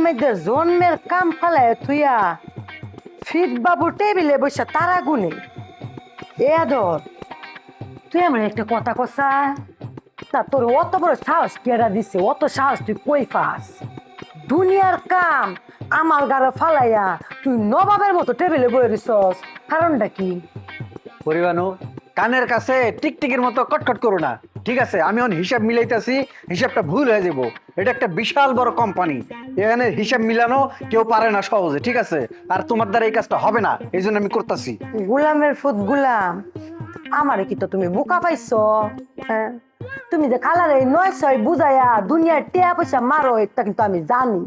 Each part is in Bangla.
মেয়েদের জন্মের কাম ফালায় থুইয়া ফিট বাবু টেবিলে বসে তারা গুনে এ আদর তুই আমার একটা কথা কসা তা তোর অত বড় সাহস কেডা দিছে অত সাহস তুই কই পাস দুনিয়ার কাম আমার গাড়ে ফালাইয়া তুই নবাবের মতো টেবিলে বয়ে দিছস কারণটা কি পরিবানু কানের কাছে টিকটিকির মতো কটকট করো না, ঠিক আছে? আমি এখন হিসাব মিলাইতেছি, হিসাবটা ভুল হয়ে যাব। এটা একটা বিশাল বড় কোম্পানি, এখানে হিসাব মিলানো কেউ পারে না সহজে, ঠিক আছে? আর তোমার দ্বারা এই কাজটা হবে না, এই জন্য আমি করতেছি। গুলামের ফুট গুলাম আমারে কি তো তুমি বোকা পাইছো? হ্যাঁ তুমি যে কালারে নয় ছয় বুঝাইয়া দুনিয়ার টিয়া পয়সা মারো এটা কিন্তু আমি জানি।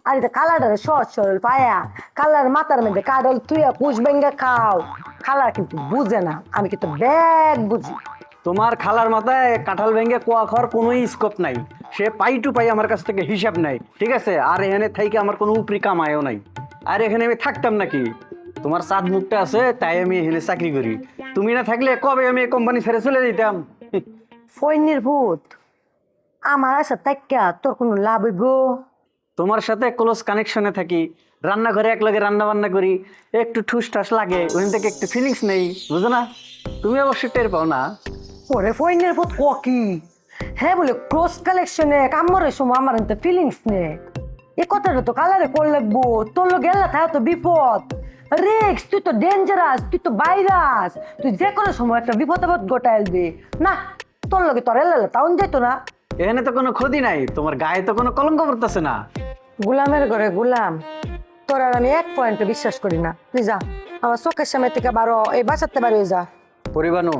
আর এটা কালারটা সহজ সরল পায়া কালার মাথার মধ্যে কাডল তুইয়া কুচ বেঙ্গা খাও, কালার কিন্তু বুঝে না, আমি কিন্তু ব্যাগ বুঝি। তোমার খালার মাথায় কাঁঠাল ভেঙে কোয়া খাওয়ার কোনো স্কোপ নাই, সে পাই টু পাই আমার কাছ থেকে হিসাব নেয়, ঠিক আছে? আর এখানে থেকে আমার কোনো উপরি কামায়ও নাই। আর এখানে আমি থাকতাম নাকি? তোমার চাঁদ মুখটা আছে তাই আমি এখানে চাকরি করি, তুমি না থাকলে কবে আমি এই কোম্পানি ছেড়ে চলে যেতাম। ফৈনির ভূত আমার আশা তাইকা তোর কোনো লাভ হইব? তোমার সাথে ক্লোজ কানেকশনে থাকি, রান্নাঘরে এক লগে রান্না বান্না করি, একটু ঠুস ঠাস লাগে, ওখান থেকে একটু ফিলিংস নেই, বুঝো না? তুমি অবশ্যই টের পাও না। ওরে ফৈনের ভূত ক কি? হ্যাঁ বলে ক্রস কালেকশনে কামড়ের সময় আমার এতে ফিলিংস নে এ কথাটা তো কালারে কর লাগবো, তোর লোক গেলা থাকে তো বিপদ রিক্স, তুই তো ডেঞ্জারাস, তুই তো ভাইরাস, তুই যে কোনো সময় একটা বিপদ আপদ ঘটাইলবি না, তোর লোকে তোর এলা তাউন যেত না। এখানে তো কোনো ক্ষতি নাই, তোমার গায়ে তো কোনো কলঙ্ক পড়তেছে না। গুলামের ঘরে গুলাম, তোর আর আমি এক পয়েন্টে বিশ্বাস করি না, তুই যা আমার চোখের সামনে থেকে বারো, এই বাঁচাতে বারো যা। পরিবানু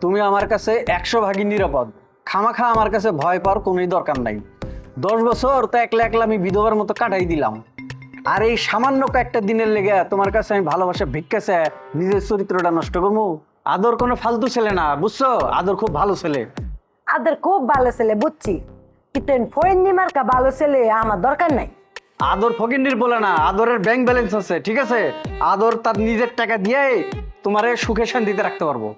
তুমি আমার কাছে 100 ভাগই নিরাপদ, খামাখা আমার কাছে ভয় পাওয়ার কোনোই দরকার নাই। 10 বছর তো একলা একলা আমি বিধবার মতো কাটাই দিলাম, আর এই সামান্য কয়েকটা দিনের লেগে তোমার কাছে আমি ভালোবাসা ভিক্ষেছে নিজের চরিত্রটা নষ্ট করবো? আদর কোনো ফালতু ছেলে না, বুঝছো? আদর খুব ভালো ছেলে। আদের খুব ভালো ছেলে বুঝছি, কিন্তু ফৈনি মার্কা ভালো ছেলে আমার দরকার নাই। আদর ফকিন্নির বলে না, আদরের ব্যাংক ব্যালেন্স আছে, ঠিক আছে? আদর তার নিজের টাকা দিয়ে তোমারে সুখে শান্তিতে রাখতে পারবো।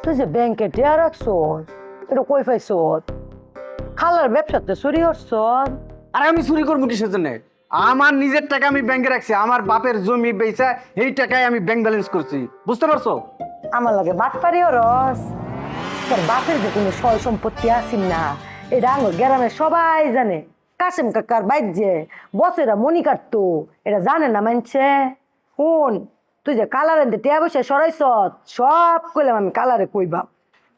তুই যে ব্যাংকে টিয়া রাখছ এটা কই পাইছ? খালার ব্যবসাতে চুরি করছ? আর আমি চুরি করবো কিসের জন্য? আমার নিজের টাকা আমি ব্যাংকে রাখছি, আমার বাপের জমি বেচা এই টাকায় আমি ব্যাংক ব্যালেন্স করছি, বুঝতে পারছো? আমার লাগে বাট পারিও রস, তোর বাপের যে কোনো সয় সম্পত্তি আসিন না এটা আঙুর গ্রামের সবাই জানে। কাসেম কাকার বাইর যে বসেরা মনি কাটতো এটা জানে না মানছে। শুন তুই যে কালারে টিয়া বসে সরাইছ সব কইলাম আমি কালারে কইবা।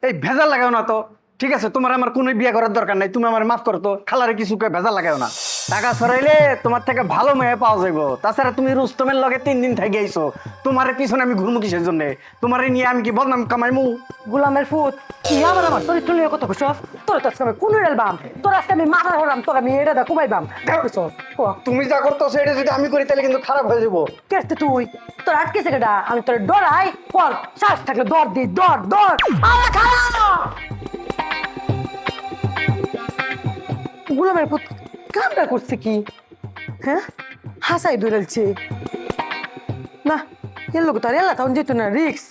এই ভেজাল লাগাও না তো, ঠিক আছে? তোমার আমার কোনো বিয়ে করার দরকার নাই, তুমি আমার মাফ করো তো, খালারে কিছু কে ভেজাল লাগাও না। টাকা ছড়াইলে তোমার থেকে ভালো মেয়ে পাওয়া যাইব, তাছাড়া তুমি রুস্তমের লগে 3 দিন থেকে আইছো, তোমার পিছনে আমি ঘুরমু কিসের জন্য? তোমার নিয়ে আমি কি বদনাম কামাইমু? গুলামের ফুট তুই আমার চরিত্র নিয়ে কত খুশস? তোর তো আজকে আমি কোন এলবাম, তোর আজকে আমি মাথা ধরাম, তোর আমি এটা কুমাইবাম। তুমি যা করতো সেটা যদি আমি করি তাহলে কিন্তু খারাপ হয়ে যাবো। কেটে তুই তোর আটকেছে কেটা? আমি তোর ডরাই পর শ্বাস থাকলে দর দি দর দর আল্লাহ খালা। গুলামের পুত কামটা করছে কি? হ্যাঁ হাসাই দৌড়ালছে না, এর লোক তার এলা তখন যেত না রিক্স।